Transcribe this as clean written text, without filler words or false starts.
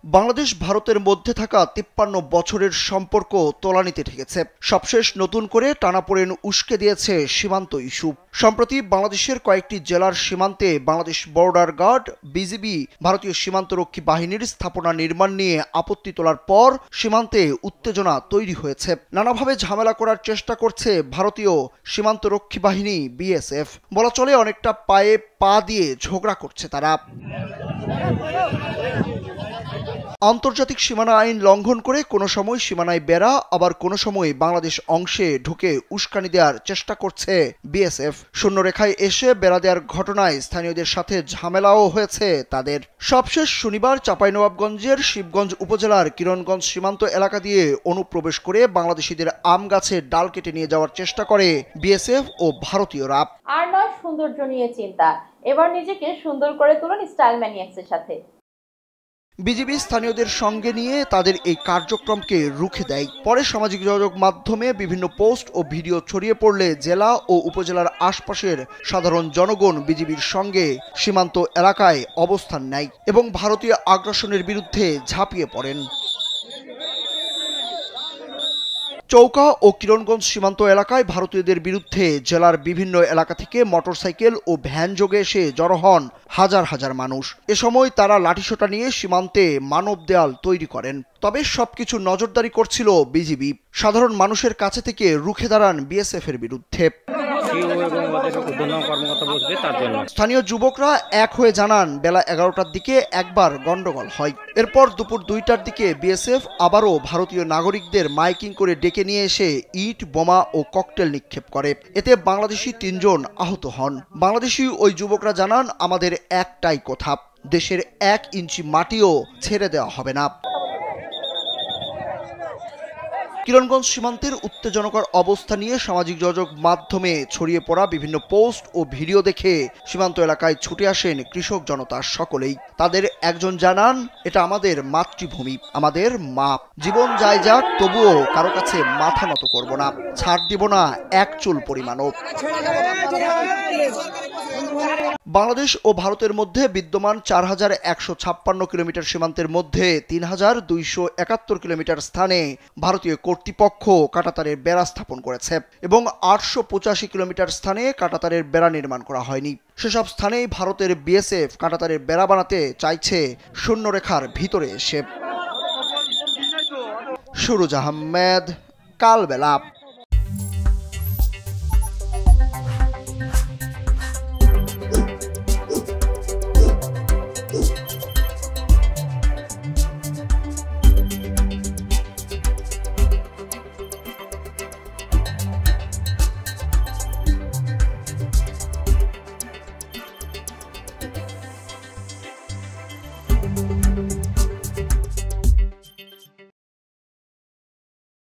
বাংলাদেশ ভারতের মধ্যে থাকা ৫৩ বছরের সম্পর্ক তলানিতে ঠেকেছে। সবশেষ নতুন করে টানাপোড়েন উস্কে দিয়েছে সীমান্ত ইস্যু। সম্প্রতি বাংলাদেশের কয়েকটি জেলার সীমান্তে বাংলাদেশ বর্ডার গার্ড, বিজিবি, ভারতীয় সীমান্তরক্ষী বাহিনীর স্থাপনা নির্মাণ নিয়ে আপত্তি তোলার পর সীমান্তে উত্তেজনা তৈরি হয়েছে। নানাভাবে ঝামেলা করার চেষ্টা করছে ভারতীয় সীমান্তরক্ষী বাহিনী বিএসএফ। বলা চলে অনেকটা পায়ে পা দিয়ে ঝগড়া করছে তারা। আন্তর্জাতিক সীমানা আইন লঙ্ঘন করে কোনো সময় সীমানায় বেড়া, আবার কোনো সময় বাংলাদেশ অংশে ঢুকে উস্কানি দেওয়ার চেষ্টা করছে বিএসএফ। শূন্যরেখায় এসে বেড়া দেওয়ার ঘটনায় স্থানীয়দের সাথে ঝামেলাও হয়েছে তাদের। সবশেষ শনিবার চাঁপাইনবাবগঞ্জের শিবগঞ্জ উপজেলার কিরণগঞ্জ সীমান্ত এলাকা দিয়ে অনুপ্রবেশ করে বাংলাদেশিদের আম গাছের ডাল কেটে নিয়ে যাওয়ার চেষ্টা করে বিএসএফ ও ভারতীয়রা। আর নয় সৌন্দর্য নিয়ে চিন্তা, এবার নিজেকে সুন্দর করে তুলুন স্টাইল ম্যানিয়াক্সের সাথে। বিজিবি স্থানীয়দের সঙ্গে নিয়ে তাদের এই কার্যক্রমকে রুখে দেয়। পরে সামাজিক যোগাযোগ মাধ্যমে বিভিন্ন পোস্ট ও ভিডিও ছড়িয়ে পড়লে জেলা ও উপজেলার আশপাশের সাধারণ জনগণ বিজিবির সঙ্গে সীমান্ত এলাকায় অবস্থান নেয় এবং ভারতীয় আগ্রাসনের বিরুদ্ধে ঝাঁপিয়ে পড়েন। চৌকা ও কিরণগঞ্জ সীমান্ত এলাকায় ভারতীয়দের বিরুদ্ধে জেলার বিভিন্ন এলাকা থেকে মোটরসাইকেল ও ভ্যান যোগে এসে জড়ো হন হাজার হাজার মানুষ। এ সময় তারা লাঠিসোঁটা নিয়ে সীমান্তে মানব দেয়াল তৈরি করেন। তবে সবকিছু নজরদারি করছিল বিজিবি। সাধারণ মানুষের কাছে থেকে রুখে দাঁড়ান বিএসএফ এর বিরুদ্ধে। স্থানীয় যুবকরা এক হয়ে জানান, বেলা ১১টার দিকে একবার গন্ডগোল হয়। এরপর দুপুর ২টার দিকে বিএসএফ আবারও ভারতীয় নাগরিকদের মাইকিং করে ডেকে নিয়ে এসে ইট, বোমা ও ককটেল নিক্ষেপ করে। এতে বাংলাদেশি ৩ জন আহত হন। বাংলাদেশি ওই যুবকরা জানান, আমাদের একটাই কথা, দেশের ১ ইঞ্চি মাটিও ছেড়ে দেওয়া হবে না। কিরণগঞ্জ সীমান্তের উত্তেজনকর অবস্থা নিয়ে সামাজিক যোগাযোগ মাধ্যমে ছড়িয়ে পড়া বিভিন্ন পোস্ট ও ভিডিও দেখে সীমান্ত এলাকায় ছুটে আসেন কৃষক জনতা সকলেই। তাদের একজন জানান, এটা আমাদের মাতৃভূমি, আমাদের মা। জীবন যায় যাক, তবুও কারো কাছে মাথা নত করব না, ছাড় দিব না এক চুল পরিমাণও। বাংলাদেশ ও ভারতের মধ্যে বিদ্যমান ৪,১৫৬ কিলোমিটার সীমান্তের মধ্যে ৩,২৭১ কিলোমিটার স্থানে ভারতীয় কর্তৃপক্ষ কাঁটাতারের বেড়া স্থাপন করেছে এবং ৮৮৫ কিলোমিটার স্থানে কাঁটাতারের বেড়া নির্মাণ করা হয়নি। সেসব স্থানেই ভারতের বিএসএফ কাঁটাতারের বেড়া বানাতে চাইছে শূন্যরেখার ভিতরে এসে। সুরুজ আহমেদ, কালবেলা।